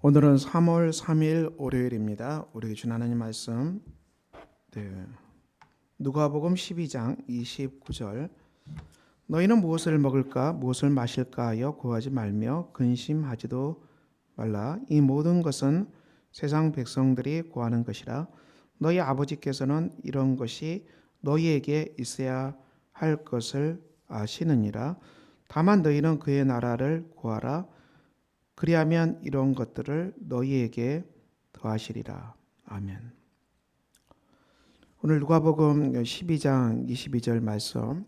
오늘은 3월 3일 월요일입니다. 우리 주신 하나님 말씀 누가복음 12장 29절 너희는 무엇을 먹을까 무엇을 마실까 하여 구하지 말며 근심하지도 말라. 이 모든 것은 세상 백성들이 구하는 것이라. 너희 아버지께서는 이런 것이 너희에게 있어야 할 것을 아시느니라. 다만 너희는 그의 나라를 구하라. 그리하면 이런 것들을 너희에게 더하시리라. 아멘. 오늘 누가복음 12장 22절 말씀,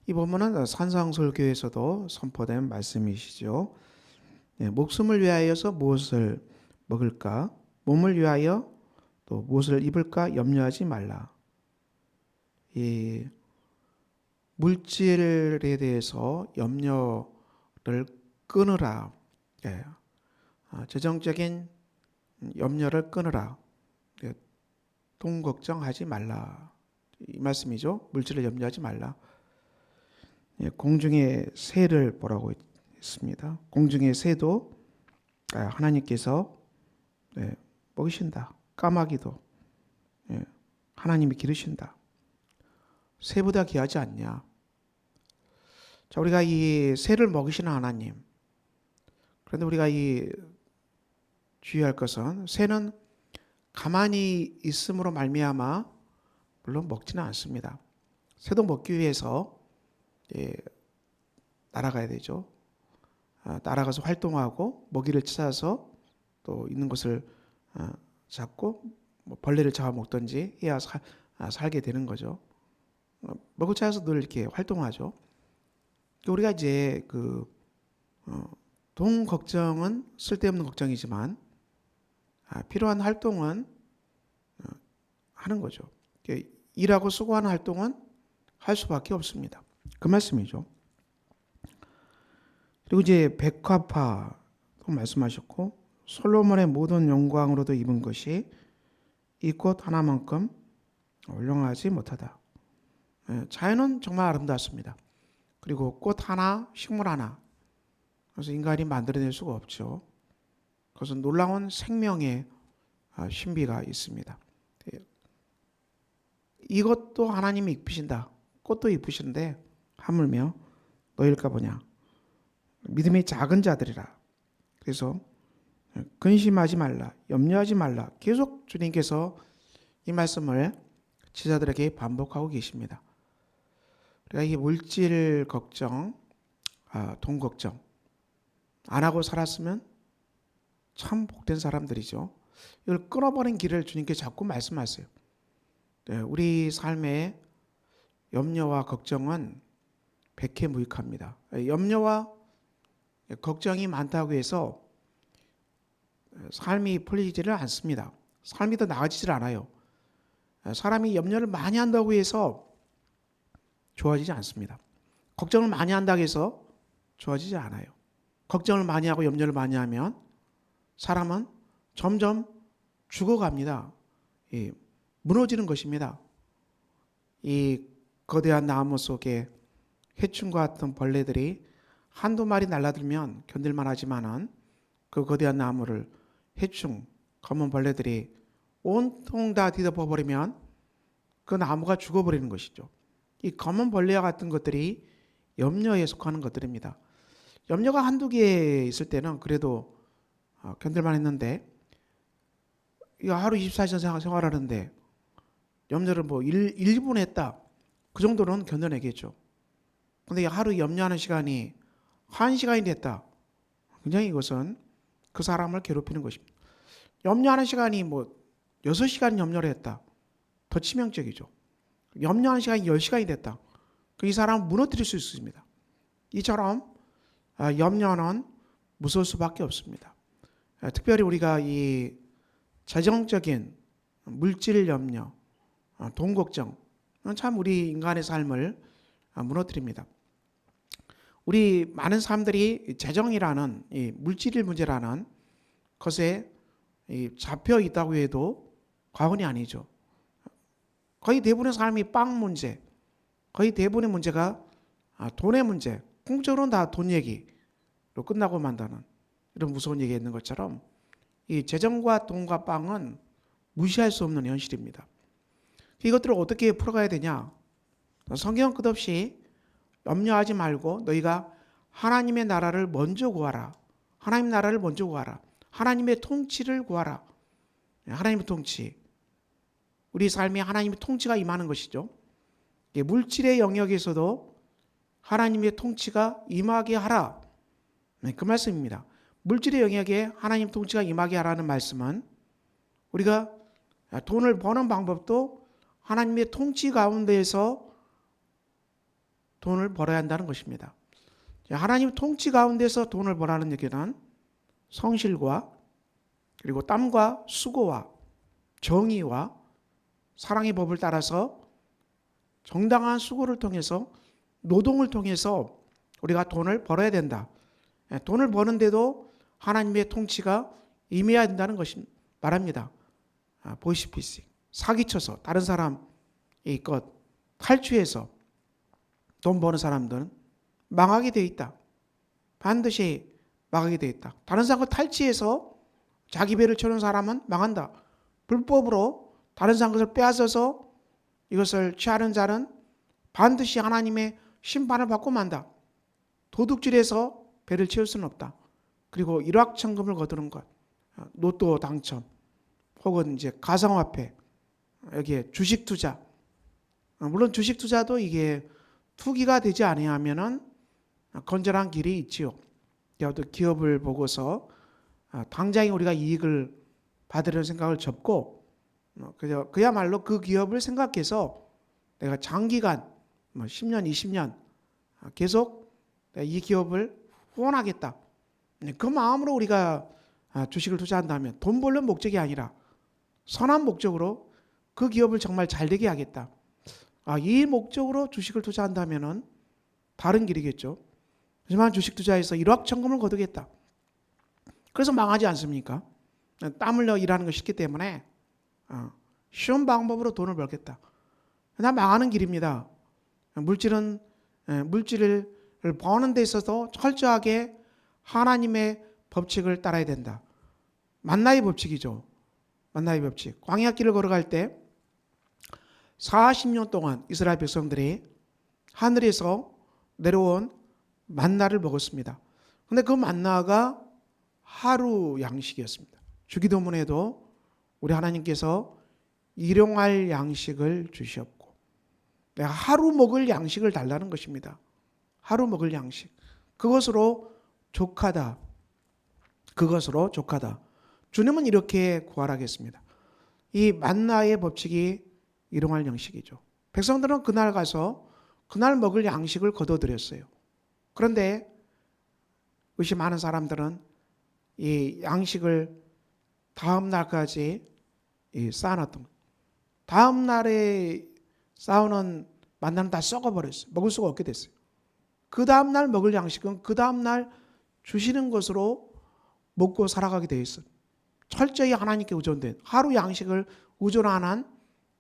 이 본문은 산상설교에서도 선포된 말씀이시죠. 목숨을 위하여서 무엇을 먹을까, 몸을 위하여 또 무엇을 입을까 염려하지 말라. 이 물질에 대해서 염려를 끊으라. 재정적인 염려를 끊으라. 돈 걱정하지 말라. 이 말씀이죠. 물질을 염려하지 말라. 공중의 새를 보라고 했습니다. 공중의 새도 하나님께서 먹이신다. 까마귀도 하나님이 기르신다. 새보다 귀하지 않냐. 자, 우리가 이 새를 먹이시는 하나님, 그런데 우리가 이 주의할 것은 새는 가만히 있음으로 말미암아 물론 먹지는 않습니다. 새도 먹기 위해서 날아가야 되죠. 날아가서 활동하고 먹이를 찾아서 또 있는 것을 잡고 벌레를 잡아먹든지 해야 살게 되는 거죠. 먹을 찾아서 늘 이렇게 활동하죠. 우리가 이제 돈 걱정은 쓸데없는 걱정이지만 필요한 활동은 하는 거죠. 일하고 수고하는 활동은 할 수밖에 없습니다. 그 말씀이죠. 그리고 이제 백합화도 말씀하셨고, 솔로몬의 모든 영광으로도 입은 것이 이 꽃 하나만큼 훌륭하지 못하다. 자연은 정말 아름답습니다. 그리고 꽃 하나, 식물 하나, 그래서 인간이 만들어낼 수가 없죠. 그것은 놀라운 생명의 신비가 있습니다. 이것도 하나님이 입히신다. 꽃도 입히시는데 하물며 너희일까 보냐. 믿음이 작은 자들이라. 그래서 근심하지 말라. 염려하지 말라. 계속 주님께서 이 말씀을 제자들에게 반복하고 계십니다. 우리가 이 물질 걱정, 돈 걱정 안 하고 살았으면 참 복된 사람들이죠. 이걸 끊어버린 길을 주님께 자꾸 말씀하세요. 우리 삶의 염려와 걱정은 백해무익합니다. 염려와 걱정이 많다고 해서 삶이 풀리지를 않습니다. 삶이 더 나아지질 않아요. 사람이 염려를 많이 한다고 해서 좋아지지 않습니다. 걱정을 많이 한다고 해서 좋아지지 않아요. 걱정을 많이 하고 염려를 많이 하면 사람은 점점 죽어갑니다. 무너지는 것입니다. 이 거대한 나무 속에 해충과 같은 벌레들이 한두 마리 날아들면 견딜만 하지만은 그 거대한 나무를 해충, 검은 벌레들이 온통 다 뒤덮어버리면 그 나무가 죽어버리는 것이죠. 이 검은 벌레와 같은 것들이 염려에 속하는 것들입니다. 염려가 한두 개 있을 때는 그래도 견딜만 했는데, 하루 24시간 생활하는데 염려를 1분 했다. 그 정도는 견뎌내겠죠. 근데 하루 염려하는 시간이 1시간이 됐다. 굉장히 이것은 그 사람을 괴롭히는 것입니다. 염려하는 시간이 6시간 염려를 했다. 더 치명적이죠. 염려하는 시간이 10시간이 됐다. 이 사람을 무너뜨릴 수 있습니다. 이처럼 염려는 무서울 수밖에 없습니다. 특별히 우리가 이 재정적인 물질 염려, 돈 걱정, 참 우리 인간의 삶을 무너뜨립니다. 우리 많은 사람들이 재정이라는 이 물질 문제라는 것에 잡혀 있다고 해도 과언이 아니죠. 거의 대부분의 사람이 빵 문제, 거의 대부분의 문제가 돈의 문제, 궁극적으로는 다 돈 얘기로 끝나고 만다는 이런 무서운 얘기가 있는 것처럼 이 재정과 돈과 빵은 무시할 수 없는 현실입니다. 이것들을 어떻게 풀어가야 되냐? 성경은 끝없이 염려하지 말고 너희가 하나님의 나라를 먼저 구하라. 하나님 나라를 먼저 구하라. 하나님의 통치를 구하라. 하나님의 통치. 우리 삶에 하나님의 통치가 임하는 것이죠. 물질의 영역에서도 하나님의 통치가 임하게 하라. 그 말씀입니다. 물질의 영역에 하나님 통치가 임하게 하라는 말씀은 우리가 돈을 버는 방법도 하나님의 통치 가운데에서 돈을 벌어야 한다는 것입니다. 하나님 통치 가운데서 돈을 벌라는 얘기는 성실과 그리고 땀과 수고와 정의와 사랑의 법을 따라서 정당한 수고를 통해서 노동을 통해서 우리가 돈을 벌어야 된다. 돈을 버는데도 하나님의 통치가 임해야 된다는 것을 말합니다. 보이스피싱, 사기쳐서 다른 사람의 것 탈취해서 돈 버는 사람들은 망하게 되어 있다. 반드시 망하게 되어 있다. 다른 사람과 탈취해서 자기 배를 채우는 사람은 망한다. 불법으로 다른 사람 것을 빼앗아서 이것을 취하는 자는 반드시 하나님의 심판을 받고 만다. 도둑질해서 배를 채울 수는 없다. 그리고 일확천금을 거두는 것, 로또 당첨, 혹은 이제 가상화폐, 여기에 주식 투자. 물론 주식 투자도 이게 투기가 되지 아니하면은 건전한 길이 있지요. 기업을 보고서 당장에 우리가 이익을 받으려는 생각을 접고 그야말로 그 기업을 생각해서 내가 장기간 10년, 20년 계속 이 기업을 후원하겠다. 그 마음으로 우리가 주식을 투자한다면 돈 벌는 목적이 아니라 선한 목적으로 그 기업을 정말 잘 되게 하겠다. 이 목적으로 주식을 투자한다면 다른 길이겠죠. 하지만 주식 투자에서 일확천금을 거두겠다. 그래서 망하지 않습니까? 땀 흘려 일하는 거 쉽기 때문에 쉬운 방법으로 돈을 벌겠다. 나 망하는 길입니다. 물질을 버는 데 있어서 철저하게 하나님의 법칙을 따라야 된다. 만나의 법칙이죠. 만나의 법칙. 광야길을 걸어갈 때 40년 동안 이스라엘 백성들이 하늘에서 내려온 만나를 먹었습니다. 그런데 그 만나가 하루 양식이었습니다. 주기도문에도 우리 하나님께서 일용할 양식을 주시옵고 내가 하루 먹을 양식을 달라는 것입니다. 하루 먹을 양식. 그것으로 족하다. 그것으로 족하다. 주님은 이렇게 구하라겠습니다. 이 만나의 법칙이 일용할 양식이죠. 백성들은 그날 가서 그날 먹을 양식을 거둬들였어요. 그런데 의심 많은 사람들은 이 양식을 다음 날까지 쌓아놨던 거예요. 다음 날에 쌓아놓은 만나는 다 썩어버렸어요. 먹을 수가 없게 됐어요. 그 다음 날 먹을 양식은 그 다음 날 주시는 것으로 먹고 살아가게 되어 있어요. 철저히 하나님께 의존된 하루 양식을 의존하는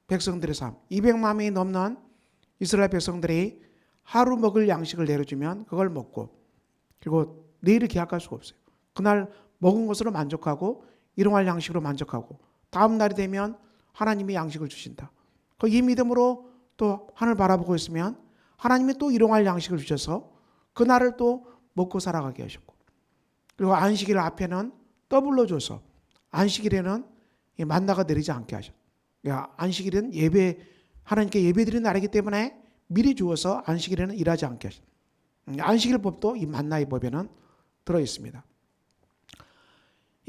백성들의 삶. 200만 명이 넘는 이스라엘 백성들이 하루 먹을 양식을 내려주면 그걸 먹고 그리고 내일을 기약할 수가 없어요. 그날 먹은 것으로 만족하고 일용할 양식으로 만족하고 다음 날이 되면 하나님이 양식을 주신다. 이 믿음으로 또 하늘 바라보고 있으면 하나님이 또 일용할 양식을 주셔서 그날을 또 먹고 살아가게 하셨고 그리고 안식일 앞에는 더블로 줘서 안식일에는 만나가 내리지 않게 하셨고 안식일은 하나님께 예배드리는 날이기 때문에 미리 주어서 안식일에는 일하지 않게 하셨고 안식일 법도 이 만나의 법에는 들어있습니다.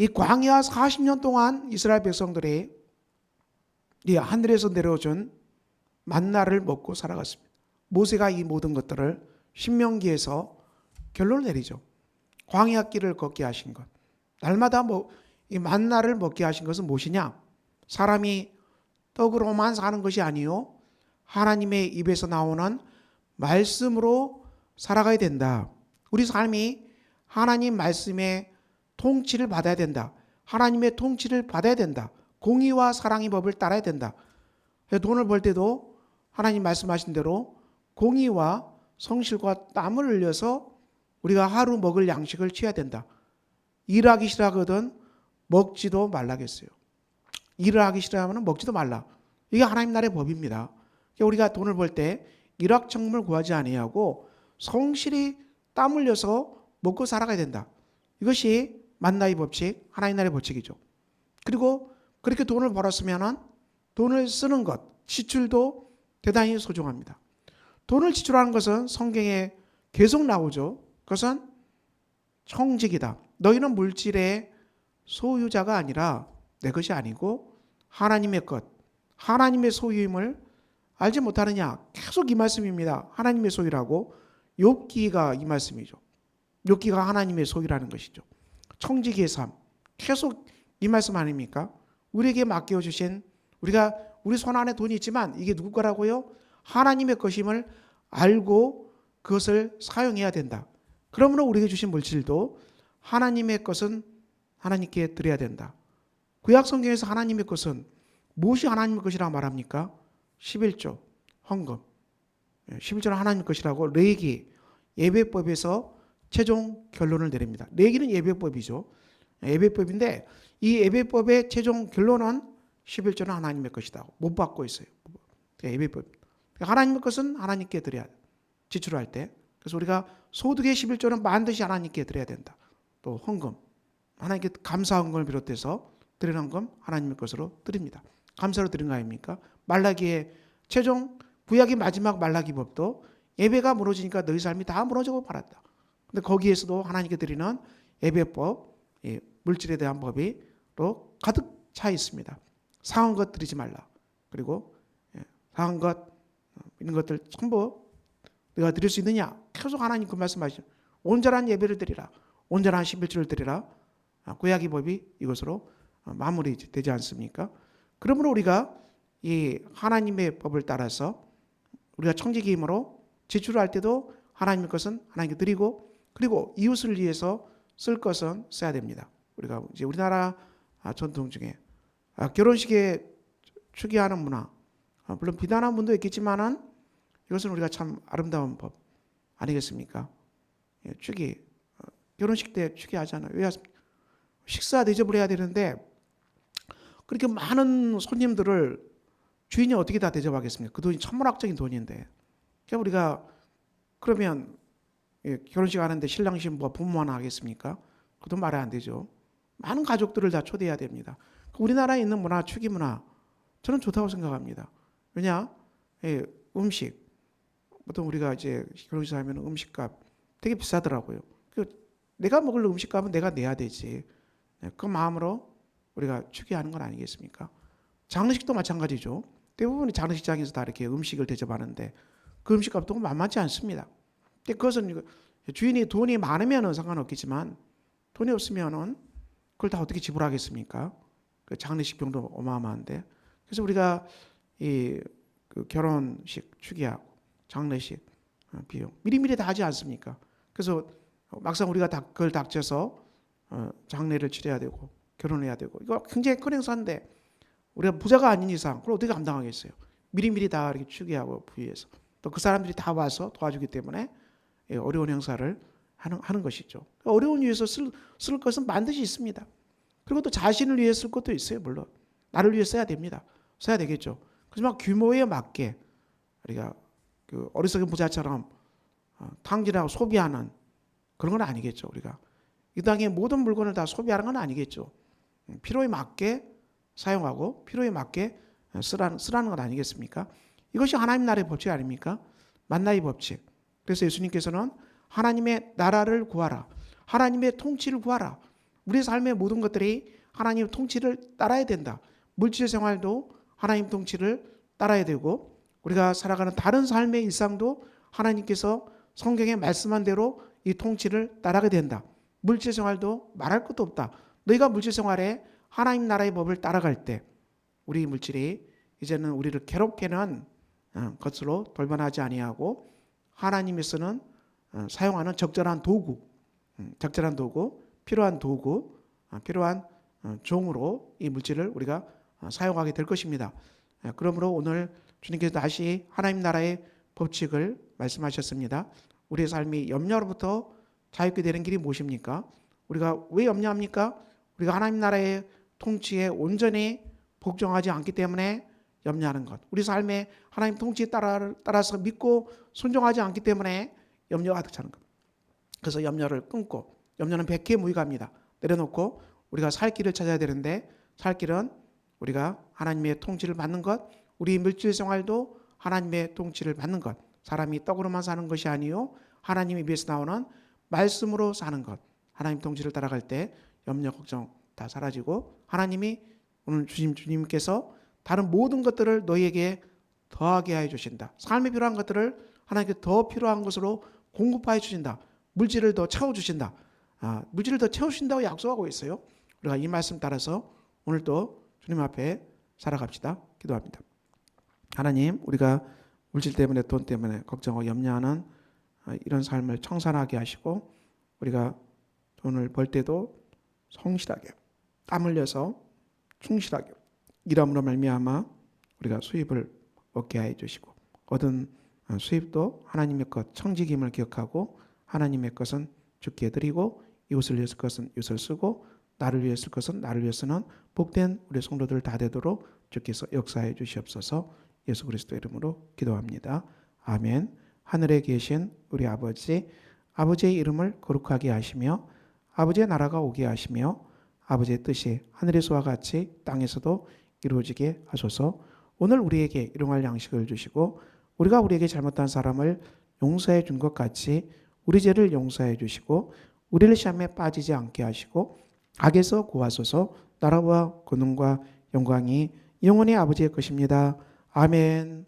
이 광야 40년 동안 이스라엘 백성들이 이 하늘에서 내려준 만나를 먹고 살아갔습니다. 모세가 이 모든 것들을 신명기에서 결론을 내리죠. 광야길을 걷게 하신 것. 날마다 이 만나를 먹게 하신 것은 무엇이냐? 사람이 떡으로만 사는 것이 아니요 하나님의 입에서 나오는 말씀으로 살아가야 된다. 우리 삶이 하나님 말씀의 통치를 받아야 된다. 하나님의 통치를 받아야 된다. 공의와 사랑의 법을 따라야 된다. 돈을 벌 때도 하나님 말씀하신 대로 공의와 성실과 땀을 흘려서 우리가 하루 먹을 양식을 취해야 된다. 일하기 싫어하거든 먹지도 말라겠어요. 일을 하기 싫어하면 먹지도 말라. 이게 하나님 나라의 법입니다. 우리가 돈을 벌 때 일확천금을 구하지 아니하고 성실히 땀 흘려서 먹고 살아가야 된다. 이것이 만나의 법칙, 하나님 나라의 법칙이죠. 그리고 그렇게 돈을 벌었으면 돈을 쓰는 것, 지출도 대단히 소중합니다. 돈을 지출하는 것은 성경에 계속 나오죠. 그것은 청직이다. 너희는 물질의 소유자가 아니라 내 것이 아니고 하나님의 것, 하나님의 소유임을 알지 못하느냐. 계속 이 말씀입니다. 하나님의 소유라고. 욥기가 이 말씀이죠. 욥기가 하나님의 소유라는 것이죠. 청지기의 삶. 계속 이 말씀 아닙니까? 우리에게 맡겨주신, 우리가 우리 손 안에 돈이 있지만 이게 누구 거라고요? 하나님의 것임을 알고 그것을 사용해야 된다. 그러므로 우리에게 주신 물질도 하나님의 것은 하나님께 드려야 된다. 구약 성경에서 하나님의 것은 무엇이 하나님의 것이라고 말합니까? 11조, 헌금. 11조는 하나님의 것이라고 레위기, 예배법에서 최종 결론을 내립니다. 레위기는 예배법이죠. 예배법인데 이 예배법의 최종 결론은 11조는 하나님의 것이다. 못 받고 있어요. 예배법. 하나님의 것은 하나님께 드려야 돼. 지출할 때. 그래서 우리가 소득의 11조는 반드시 하나님께 드려야 된다. 또 헌금. 하나님께 감사 헌금을 비롯해서 드리는 헌금 하나님의 것으로 드립니다. 감사로 드린 거 아닙니까? 말라기의 최종 구약의 마지막 말라기 법도 예배가 무너지니까 너희 삶이 다 무너지고 말았다. 근데 거기에서도 하나님께 드리는 예배법, 물질에 대한 법이 또 가득 차 있습니다. 상한 것 드리지 말라. 그리고 상한 것 이런 것들 전부 내가 드릴 수 있느냐? 계속 하나님 그 말씀하시죠. 온전한 예배를 드리라. 온전한 11조를 드리라. 구약의 법이 이것으로 마무리되지 않습니까? 그러므로 우리가 이 하나님의 법을 따라서 우리가 청지기임으로 지출을 할 때도 하나님의 것은 하나님께 드리고 그리고 이웃을 위해서 쓸 것은 써야 됩니다. 우리가 이제 우리나라 전통 중에 결혼식에 축의하는 문화, 물론 비난하는 분도 있겠지만은 이것은 우리가 참 아름다운 법 아니겠습니까? 축의, 결혼식 때 축의하잖아요. 왜 식사 대접을 해야 되는데 그렇게 많은 손님들을 주인이 어떻게 다 대접하겠습니까? 그 돈이 천문학적인 돈인데. 그러니까 우리가 그러면 결혼식 하는데 신랑 신부가 부모만 하겠습니까? 그것도 말이 안 되죠. 많은 가족들을 다 초대해야 됩니다. 우리나라에 있는 문화, 축의 문화 저는 좋다고 생각합니다. 왜냐? 음식. 보통 우리가 이제 결혼식 하면 음식값 되게 비싸더라고요. 내가 먹을 음식값은 내가 내야 되지. 그 마음으로 우리가 축의하는 건 아니겠습니까? 장례식도 마찬가지죠. 대부분의 장례식장에서 다 이렇게 음식을 대접하는데 그 음식값도 만만치 않습니다. 그것은 주인이 돈이 많으면 상관없겠지만 돈이 없으면 그걸 다 어떻게 지불하겠습니까? 그 장례식 비용도 어마어마한데. 그래서 우리가 그 결혼식 축의하고 장례식 비용 미리미리 다 하지 않습니까? 그래서 막상 우리가 그걸 닥쳐서 장례를 치러야 되고 결혼해야 되고 이거 굉장히 큰 행사인데 우리가 부자가 아닌 이상 그걸 어떻게 감당하겠어요? 미리미리 다 이렇게 축의하고 부위해서 또 그 사람들이 다 와서 도와주기 때문에 어려운 행사를 하는 것이죠. 어려운 위해서 쓸 것은 반드시 있습니다. 그리고 또 자신을 위해 쓸 것도 있어요. 물론 나를 위해 써야 됩니다. 써야 되겠죠. 하지만 규모에 맞게 우리가 그 어리석은 부자처럼 탕진하고 소비하는 그런 건 아니겠죠. 우리가 이 땅의 모든 물건을 다 소비하는 건 아니겠죠. 필요에 맞게 사용하고 필요에 맞게 쓰라는 건 아니겠습니까? 이것이 하나님 나라의 법칙 아닙니까? 만나의 법칙. 그래서 예수님께서는 하나님의 나라를 구하라. 하나님의 통치를 구하라. 우리의 삶의 모든 것들이 하나님의 통치를 따라야 된다. 물질 생활도 하나님 통치를 따라야 되고 우리가 살아가는 다른 삶의 일상도 하나님께서 성경에 말씀한 대로 이 통치를 따라가야 된다. 물질 생활도 말할 것도 없다. 너희가 물질 생활에 하나님 나라의 법을 따라갈 때 우리 물질이 이제는 우리를 괴롭게는 것으로 돌변하지 아니하고 하나님이 쓰는 사용하는 적절한 도구, 필요한 도구, 필요한 종으로 이 물질을 우리가 사용하게 될 것입니다. 그러므로 오늘 주님께서 다시 하나님 나라의 법칙을 말씀하셨습니다. 우리의 삶이 염려로부터 자유롭게 되는 길이 무엇입니까? 우리가 왜 염려합니까? 우리가 하나님 나라의 통치에 온전히 복종하지 않기 때문에 염려하는 것. 우리 삶에 하나님 통치에 따라서 믿고 순종하지 않기 때문에 염려가 가득 차는 것. 그래서 염려를 끊고, 염려는 백해 무익합니다. 내려놓고 우리가 살 길을 찾아야 되는데, 살 길은 우리가 하나님의 통치를 받는 것, 우리 물질 생활도 하나님의 통치를 받는 것. 사람이 떡으로만 사는 것이 아니요 하나님의 입에서 나오는 말씀으로 사는 것. 하나님 통치를 따라갈 때 염려, 걱정 다 사라지고, 하나님이 오늘 주님께서 다른 모든 것들을 너희에게 더하게 해 주신다. 삶에 필요한 것들을 하나님께 더 필요한 것으로 공급하여 주신다. 물질을 더 채워주신다. 물질을 더 채우신다고 약속하고 있어요. 우리가 이 말씀 따라서 오늘도 주님 앞에 살아갑시다. 기도합니다. 하나님, 우리가 물질 때문에, 돈 때문에 걱정하고 염려하는 이런 삶을 청산하게 하시고, 우리가 돈을 벌 때도 성실하게 땀 흘려서 충실하게 일함으로 말미암아 우리가 수입을 얻게 하여 주시고, 얻은 수입도 하나님의 것 청지김을 기억하고, 하나님의 것은 주께 드리고, 이웃을 위해 쓸 것은 이웃을 쓰고, 나를 위해 쓸 것은 나를 위해 쓰는 복된 우리 성도들 다 되도록 주께서 역사해 주시옵소서. 예수 그리스도의 이름으로 기도합니다. 아멘. 하늘에 계신 우리 아버지, 아버지의 이름을 거룩하게 하시며 아버지의 나라가 오게 하시며 아버지의 뜻이 하늘에서와 같이 땅에서도 이루어지게 하소서. 오늘 우리에게 일용할 양식을 주시고, 우리가 우리에게 잘못한 사람을 용서해 준 것 같이 우리 죄를 용서해 주시고, 우리를 시험에 빠지지 않게 하시고 악에서 구하소서. 나라와 권능과 영광이 영원히 아버지의 것입니다. 아멘.